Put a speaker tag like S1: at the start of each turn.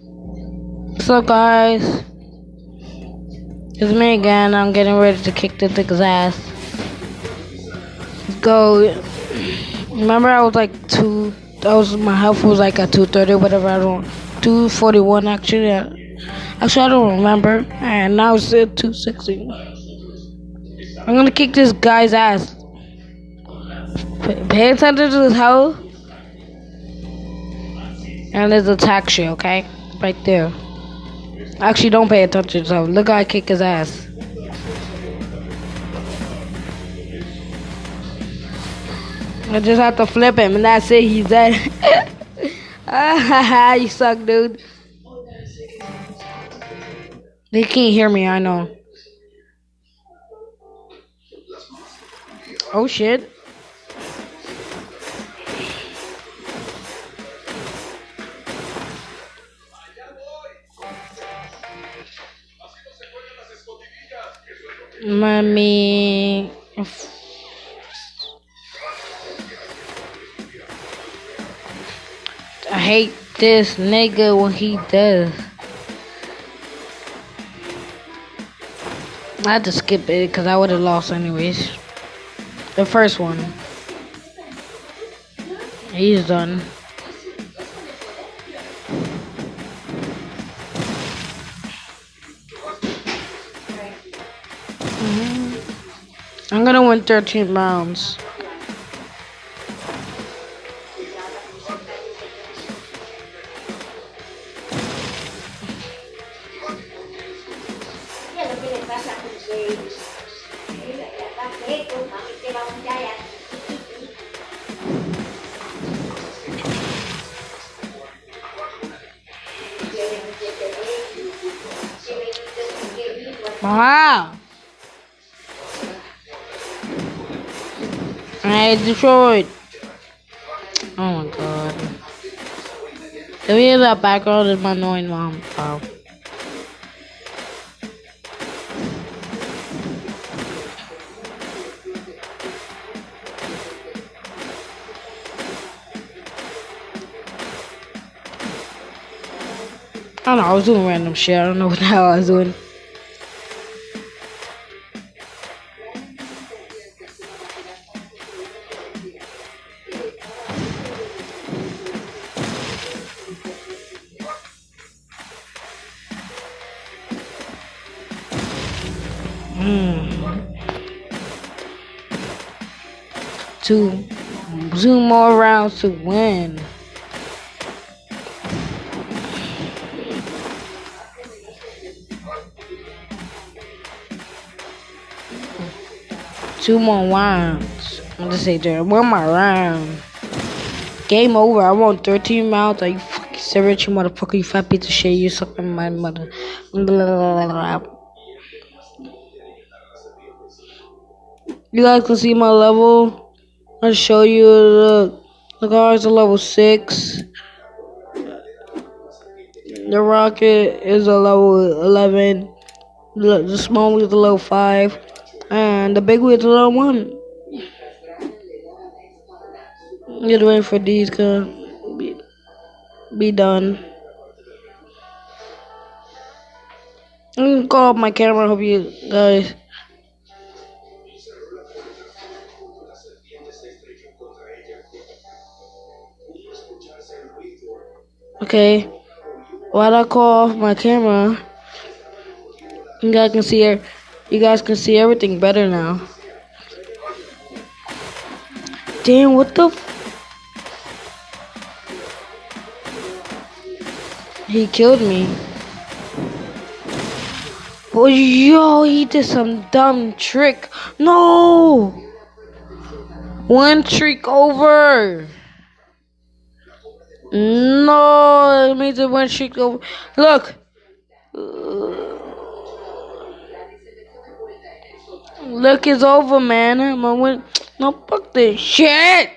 S1: What's up, guys? It's me again. I'm getting ready to kick this nigga's ass. Let's go. Remember, I was like two. My health was like at 230, whatever. I don't. 241 actually. Actually, I don't remember. And now it's at 260. I'm gonna kick this guy's ass. Pay attention to his health and his attack shit, okay? Right there. Actually, don't pay attention to him. Look, I kick his ass. I just have to flip him, and that's it. He's dead. Ah, you suck, dude. They can't hear me. I know. Oh shit. Mommy. I hate this nigga when he does. I had to skip it because I would have lost anyways. The first one. He's done. I'm gonna win 13 rounds. Wow. I destroyed. Oh my god. If you hear that background, is my annoying mom. Wow. I don't know, I was doing random shit. I don't know what the hell I was doing. Two more rounds to win. Two more rounds. I'm gonna say there. One more round. Game over. I won 13 rounds. Are you fucking serious, you motherfucker? You fat piece of shit. You sucking my mother. Blah, blah, blah, blah. You guys can see my level. I'll show you the guards are level 6. The rocket is a level 11. The small is a level 5. And the big one is a level 1. Just waiting for these to be done. I'm gonna call up my camera. Hope you guys. Okay. While I call off my camera, you guys can see it. You guys can see everything better now. Damn, what the? He killed me. Oh, yo, he did some dumb trick. No! One trick over. No, it means it one trick over. Look. Look, it's over, man. I'm gonna win. No, fuck this shit.